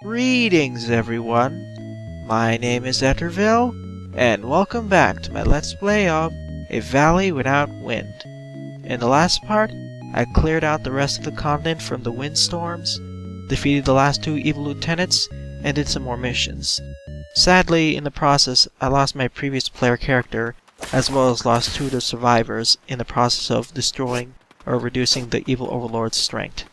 Greetings everyone, my name is Etterville, and welcome back to my Let's Play of A Valley Without Wind. In the last part, I cleared out the rest of the continent from the windstorms, defeated the last two evil lieutenants, and did some more missions. Sadly, in the process, I lost my previous player character, as well as lost two of the survivors in the process of destroying or reducing the evil overlord's strength.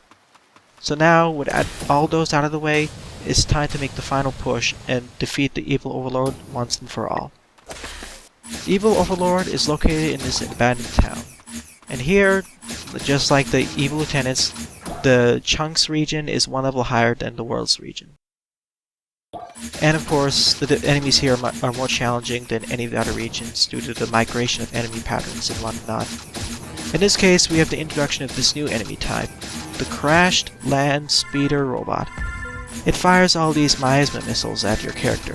So now, with all those out of the way, it's time to make the final push and defeat the evil overlord once and for all. The evil overlord is located in this abandoned town. And here, just like the evil lieutenants, the Chunks region is one level higher than the world's region. And of course, the enemies here are more challenging than any of the other regions due to the migration of enemy patterns and whatnot. In this case, we have the introduction of this new enemy type, the crashed land speeder robot. It fires all these miasma missiles at your character.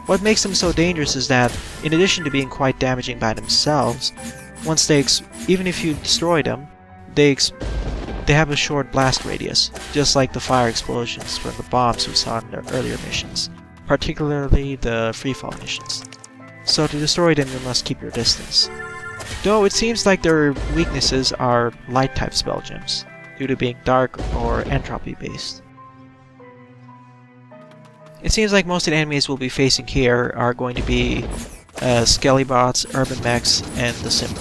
What makes them so dangerous is that, in addition to being quite damaging by themselves, once even if you destroy them, they have a short blast radius, just like the fire explosions from the bombs we saw in the earlier missions, particularly the freefall missions. So to destroy them, you must keep your distance. Though it seems like their weaknesses are light-type spell gems, due to being dark or entropy based. It seems like most of the enemies we'll be facing here are going to be Skellybots, Urban Mechs, and the Simmer.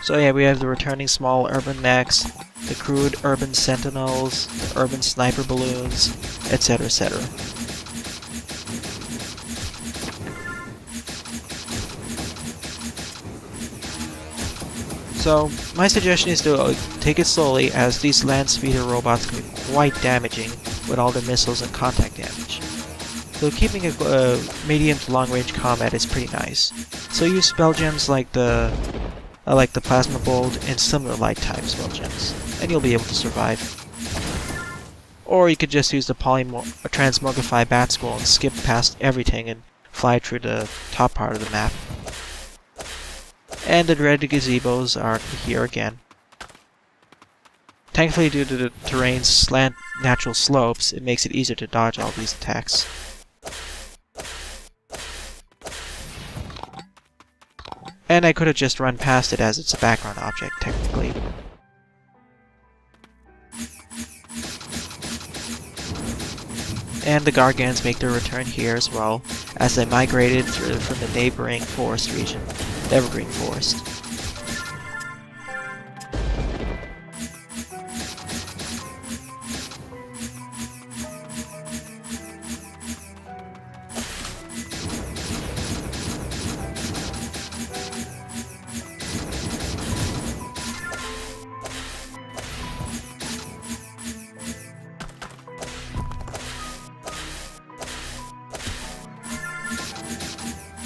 So yeah, we have the returning small Urban Mechs, the crude Urban Sentinels, the Urban Sniper Balloons, etc. etc. So, my suggestion is to take it slowly, as these land speeder robots can be quite damaging with all their missiles and contact damage. So keeping a medium to long range combat is pretty nice. So use spell gems like the Plasma Bolt and similar light type spell gems, and you'll be able to survive. Or you could just use the Transmogrify Bat Skull and skip past everything and fly through the top part of the map. And the dreaded gazebos are here again. Thankfully, due to the terrain's slant natural slopes, it makes it easier to dodge all these attacks. And I could have just run past it as it's a background object, technically. And the Gargants make their return here as well, as they migrated from the neighboring forest region, the Evergreen Forest.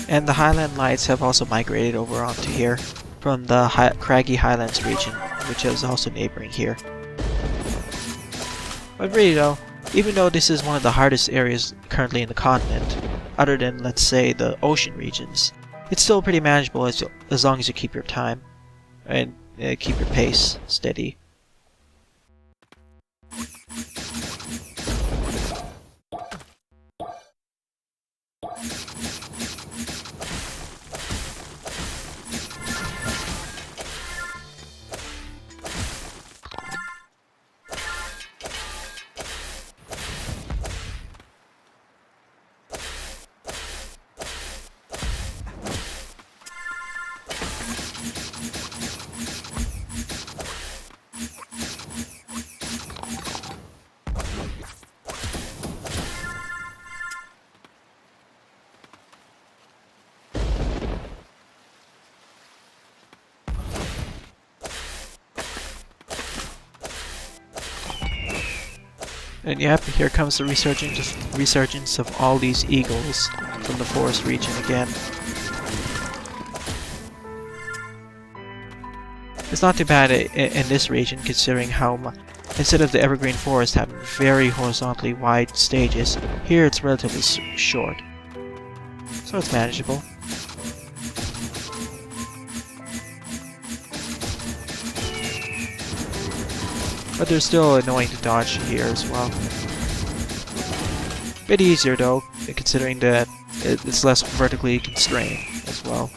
And the Highland Lights have also migrated over onto here from the Craggy Highlands region, which is also neighboring here. But really though, even though this is one of the hardest areas currently in the continent, other than, let's say, the ocean regions, it's still pretty manageable as long as you keep your time and keep your pace steady. And yep, here comes the resurgence of all these eagles from the forest region again. It's not too bad in this region, considering how instead of the Evergreen Forest having very horizontally wide stages, here it's relatively short. So it's manageable. but they're still annoying to dodge here as well. Bit easier though, considering that it's less vertically constrained as well.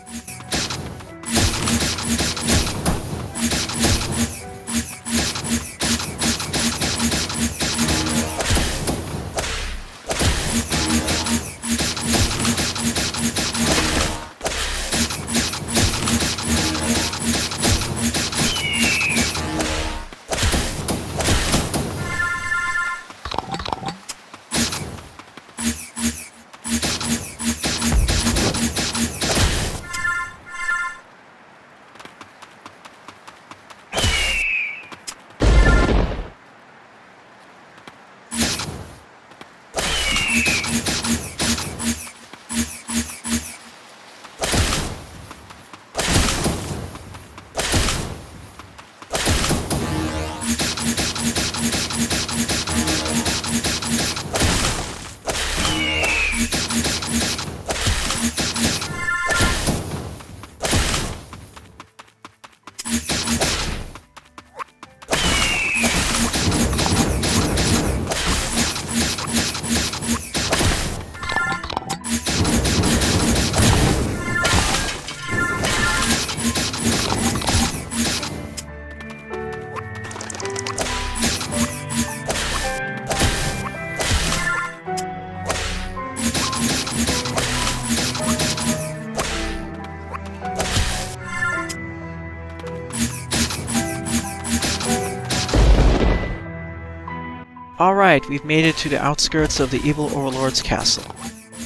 Alright, we've made it to the outskirts of the evil overlord's castle,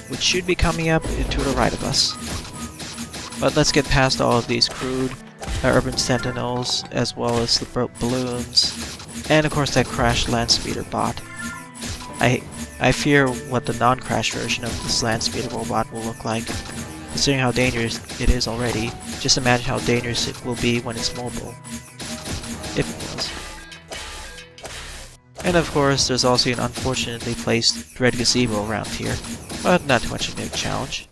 which should be coming up to the right of us. But let's get past all of these crude urban sentinels, as well as the balloons, and of course that crashed land speeder bot. I fear what the non-crash version of this land speeder robot will look like. Considering how dangerous it is already, just imagine how dangerous it will be when it's mobile. If it was. And of course, there's also an unfortunately placed Dread Gazebo around here, but not too much of a new challenge.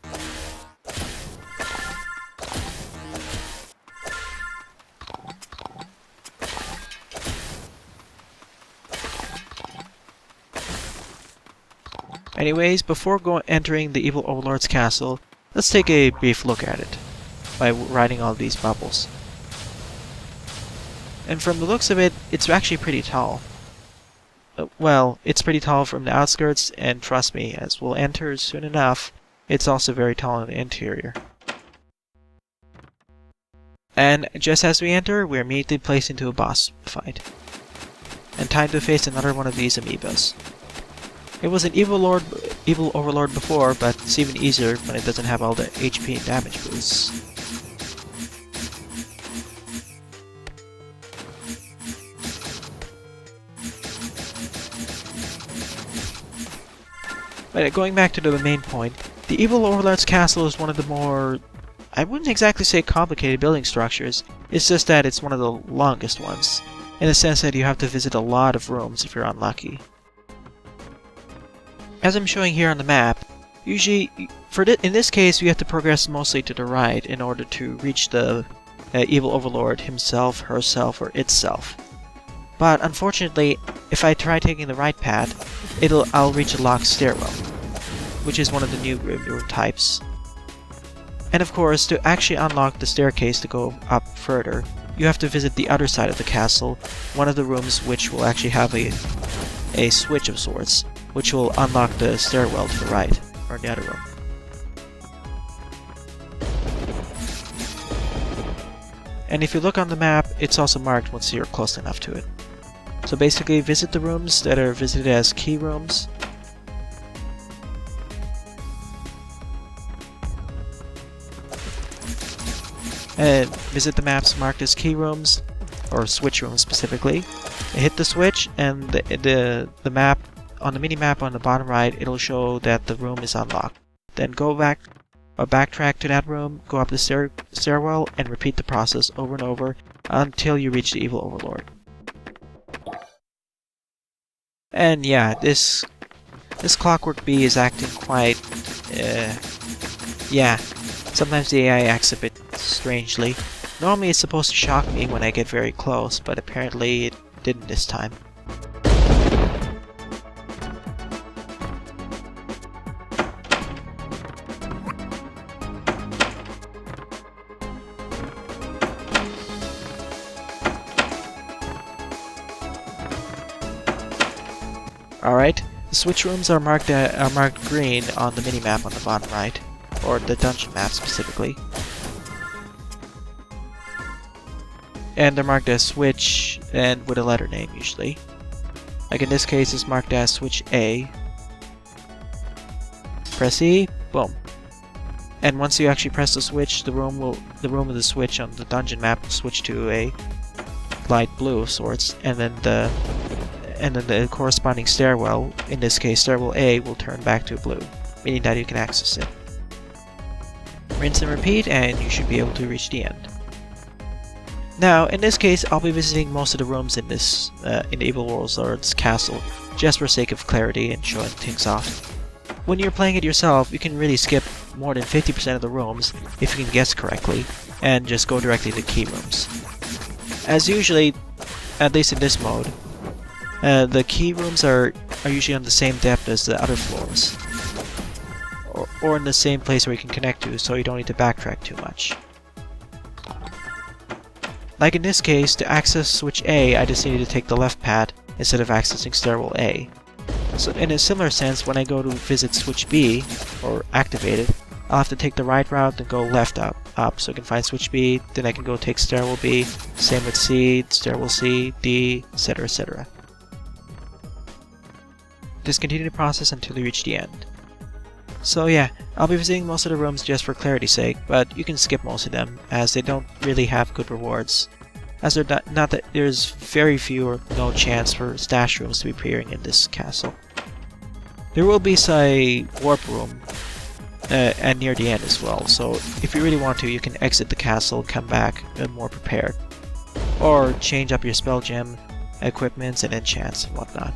Anyways, before entering the evil overlord's castle, let's take a brief look at it by riding all these bubbles. And from the looks of it, it's actually pretty tall. Well, it's pretty tall from the outskirts, and trust me, as we'll enter soon enough, it's also very tall in the interior. And just as we enter, we're immediately placed into a boss fight. And time to face another one of these amoebas. It was an evil overlord before, but it's even easier when it doesn't have all the HP and damage boosts. But going back to the main point, the evil overlord's castle is one of the more, I wouldn't exactly say complicated building structures, it's just that it's one of the longest ones, in the sense that you have to visit a lot of rooms if you're unlucky. As I'm showing here on the map, usually, in this case, you have to progress mostly to the right in order to reach the evil overlord himself, herself, or itself. But unfortunately, if I try taking the right path, I'll reach a locked stairwell, which is one of the new room types. And of course, to actually unlock the staircase to go up further, you have to visit the other side of the castle, one of the rooms which will actually have a switch of sorts, which will unlock the stairwell to the right, or the other room. And if you look on the map, it's also marked once you're close enough to it. So basically, visit the rooms that are visited as key rooms. And visit the maps marked as key rooms, or switch rooms specifically. Hit the switch, and the map, on the mini-map on the bottom right, it'll show that the room is unlocked. Then go back, or backtrack to that room, go up the stairwell, and repeat the process over and over until you reach the evil overlord. And yeah, this Clockwork Bee is acting quite, yeah, sometimes the AI acts a bit strangely. Normally it's supposed to shock me when I get very close, but apparently it didn't this time. Alright, the switch rooms are marked green on the minimap on the bottom right, or the dungeon map specifically. And they're marked as switch and with a letter name usually. Like in this case it's marked as switch A. Press E, boom. And once you actually press the switch, the room of the switch on the dungeon map will switch to a light blue of sorts, and then the corresponding stairwell, in this case stairwell A, will turn back to blue, meaning that you can access it. Rinse and repeat, and you should be able to reach the end. Now, in this case, I'll be visiting most of the rooms in this in the overlord's castle, just for sake of clarity and showing things off. When you're playing it yourself, you can really skip more than 50% of the rooms if you can guess correctly, and just go directly to key rooms. As usually, at least in this mode, the key rooms are usually on the same depth as the other floors, or in the same place where you can connect to, so you don't need to backtrack too much. Like in this case, to access switch A, I just needed to take the left path instead of accessing stairwell A. So in a similar sense, when I go to visit switch B, or activate it, I'll have to take the right route and go left up, so I can find switch B, then I can go take stairwell B, same with C, stairwell C, D, etc, etc. Just continue the process until you reach the end. So yeah, I'll be visiting most of the rooms just for clarity's sake, but you can skip most of them, as they don't really have good rewards. As there's very few or no chance for stash rooms to be appearing in this castle. There will be a warp room and near the end as well, so if you really want to, you can exit the castle, come back more prepared. Or change up your spell gem, equipments, and enchants and whatnot.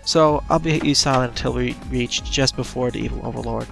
So I'll be silent until we reach just before the evil overlord.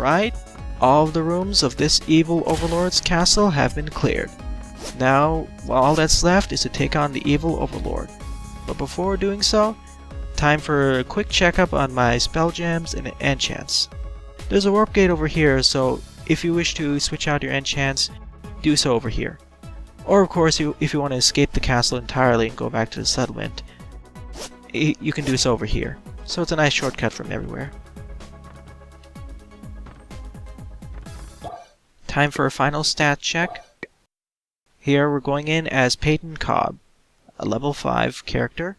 Alright, all of the rooms of this evil overlord's castle have been cleared. Now, all that's left is to take on the evil overlord. But before doing so, time for a quick checkup on my spell gems and enchants. There's a warp gate over here, so if you wish to switch out your enchants, do so over here. Or of course, if you want to escape the castle entirely and go back to the settlement, you can do so over here. So it's a nice shortcut from everywhere. Time for a final stat check. Here we're going in as Peyton Cobb, a level 5 character,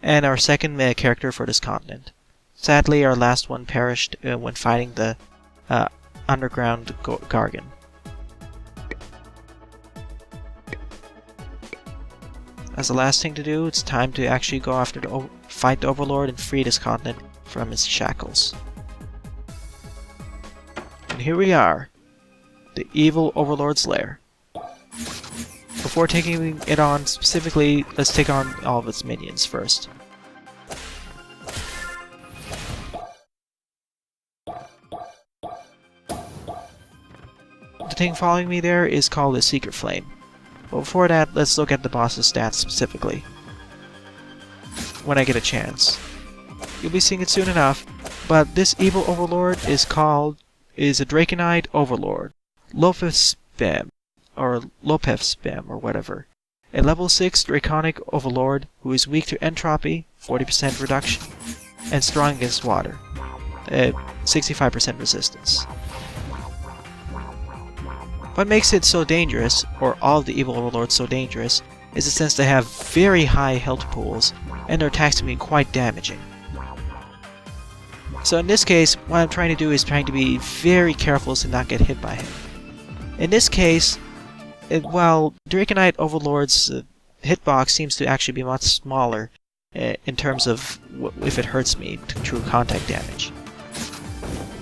and our second character for this continent. Sadly, our last one perished when fighting the underground Gargan. As the last thing to do, it's time to actually go after fight the Overlord and free this continent from its shackles. And here we are, the evil Overlord's lair. Before taking it on specifically, let's take on all of its minions first. The thing following me there is called a Secret Flame. But before that, let's look at the boss's stats specifically, when I get a chance. You'll be seeing it soon enough, but this evil overlord is a Draconite overlord, Lopefspehm, or Lopefspehm, or whatever. A level 6 Draconic overlord who is weak to entropy, 40% reduction, and strong against water, 65% resistance. What makes it so dangerous, or all of the evil overlords so dangerous, is the sense they have very high health pools, and their attacks can be quite damaging. So in this case, what I'm trying to do is trying to be very careful to not get hit by him. In this case, while Draconite Overlord's hitbox seems to actually be much smaller in terms of if it hurts me to true contact damage.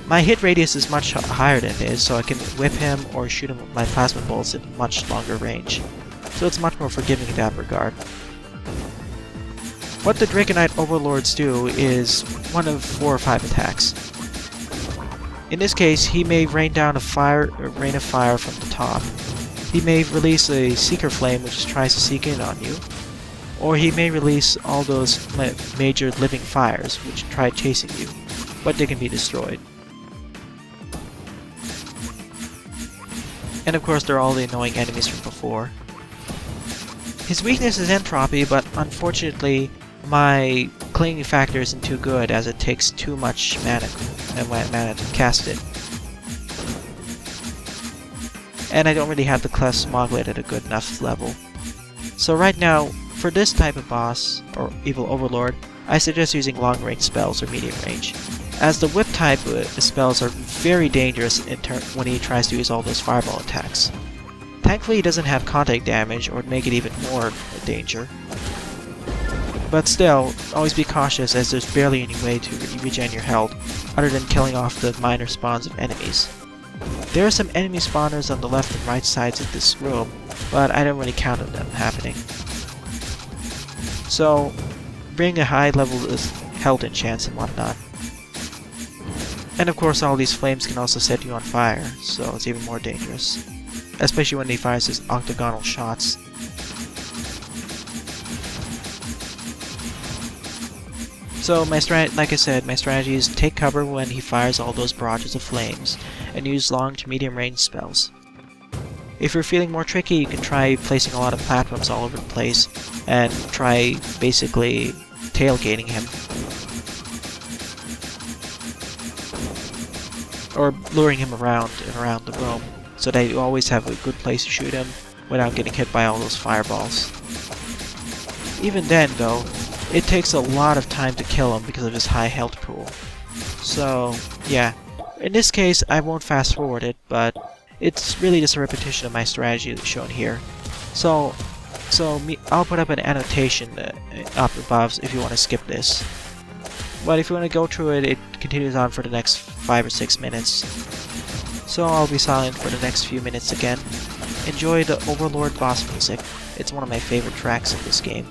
My hit radius is much higher than his, so I can whip him or shoot him with my plasma bolts at much longer range. So it's much more forgiving in that regard. What the Draconite Overlords do is one of 4 or 5 attacks. In this case, he may rain down a rain of fire from the top. He may release a Seeker Flame which tries to seek in on you. Or he may release all those major living fires which try chasing you, but they can be destroyed. And of course, there are all the annoying enemies from before. His weakness is entropy, but unfortunately, my clinging factor isn't too good as it takes too much mana to cast it. And I don't really have the Clef Smoglet at a good enough level. So right now, for this type of boss, or evil overlord, I suggest using long range spells or medium range, as the whip type spells are very dangerous when he tries to use all those fireball attacks. Thankfully he doesn't have contact damage or would make it even more a danger. But still, always be cautious as there's barely any way to regen your health other than killing off the minor spawns of enemies. There are some enemy spawners on the left and right sides of this room, but I don't really count on them happening. So, bring a high level of health enchants and whatnot. And of course all these flames can also set you on fire, so it's even more dangerous. Especially when he fires his octagonal shots. So like I said, my strategy is take cover when he fires all those barrages of flames, and use long to medium range spells. If you're feeling more tricky, you can try placing a lot of platforms all over the place, and try basically tailgating him. Or luring him around and around the room, so that you always have a good place to shoot him without getting hit by all those fireballs. Even then, though, it takes a lot of time to kill him because of his high health pool. So, yeah. In this case, I won't fast forward it, but it's really just a repetition of my strategy that's shown here. So I'll put up an annotation up above if you want to skip this. But if you want to go through it, it continues on for the next 5 or 6 minutes. So I'll be silent for the next few minutes again. Enjoy the Overlord boss music. It's one of my favorite tracks in this game.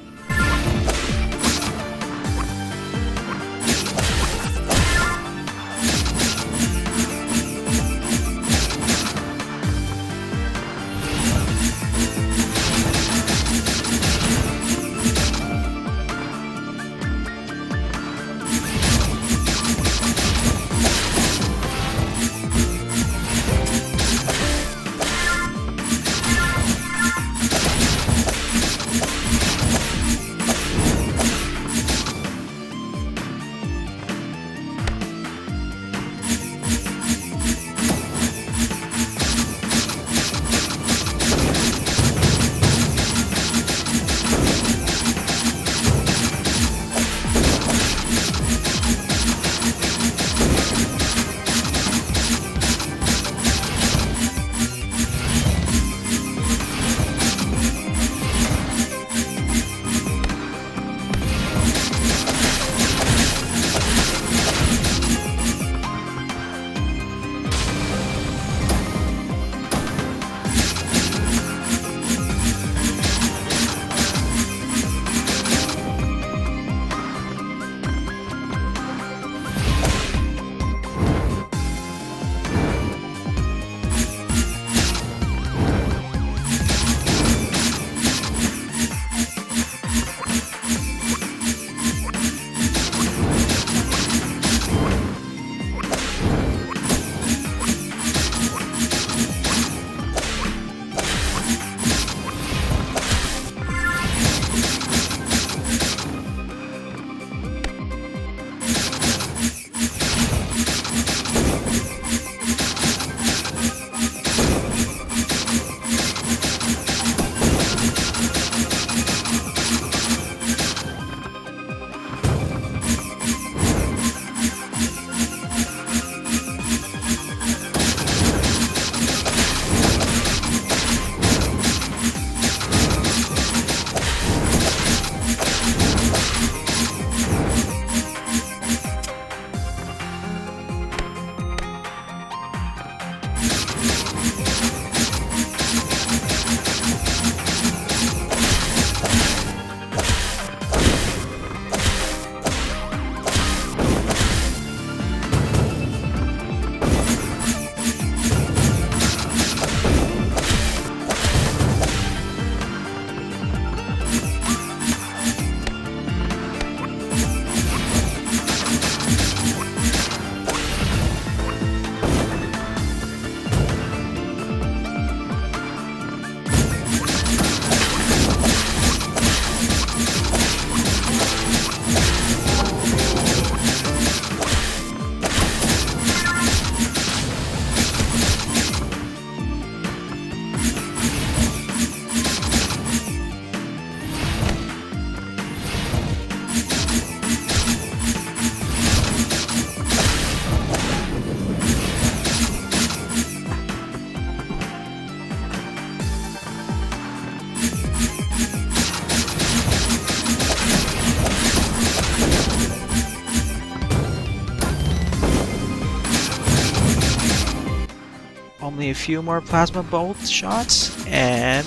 only a few more plasma bolt shots, and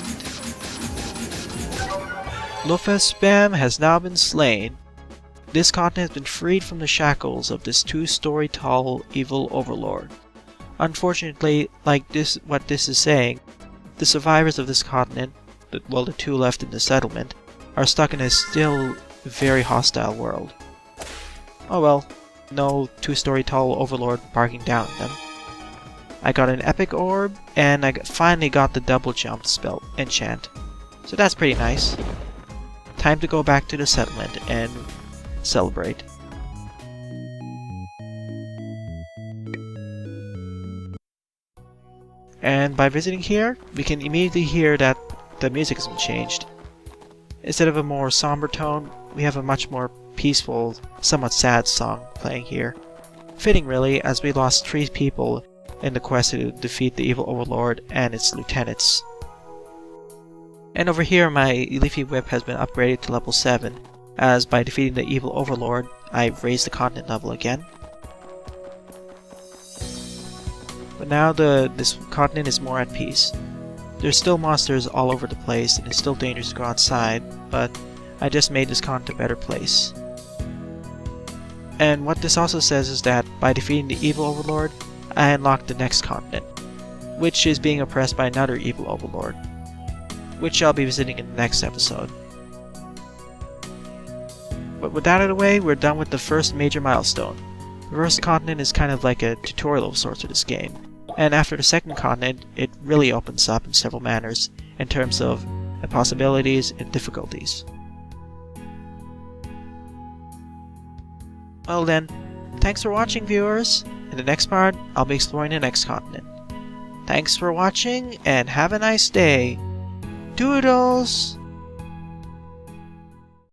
Lopefspehm has now been slain. This continent has been freed from the shackles of this 2-story tall evil overlord. Unfortunately, like what this is saying, the survivors of this continent, the 2 left in the settlement, are stuck in a still very hostile world. Oh well, no 2-story tall overlord barking down at them. I got an epic orb, and I finally got the double jump spell enchant. So that's pretty nice. Time to go back to the settlement and celebrate. And by visiting here, we can immediately hear that the music has been changed. Instead of a more somber tone, we have a much more peaceful, somewhat sad song playing here. Fitting really, as we lost 3 people in the quest to defeat the evil overlord and its lieutenants. And over here my leafy whip has been upgraded to level 7, as by defeating the evil overlord, I've raised the continent level again. But now this continent is more at peace. There's still monsters all over the place and it's still dangerous to go outside, but I just made this continent a better place. And what this also says is that by defeating the evil overlord, I unlocked the next continent, which is being oppressed by another evil overlord, which I'll be visiting in the next episode. But with that out of the way, we're done with the first major milestone. The first continent is kind of like a tutorial of sorts of this game, and after the second continent, it really opens up in several manners in terms of possibilities and difficulties. Well then, thanks for watching, viewers. In the next part, I'll be exploring the next continent. Thanks for watching, and have a nice day. Doodles!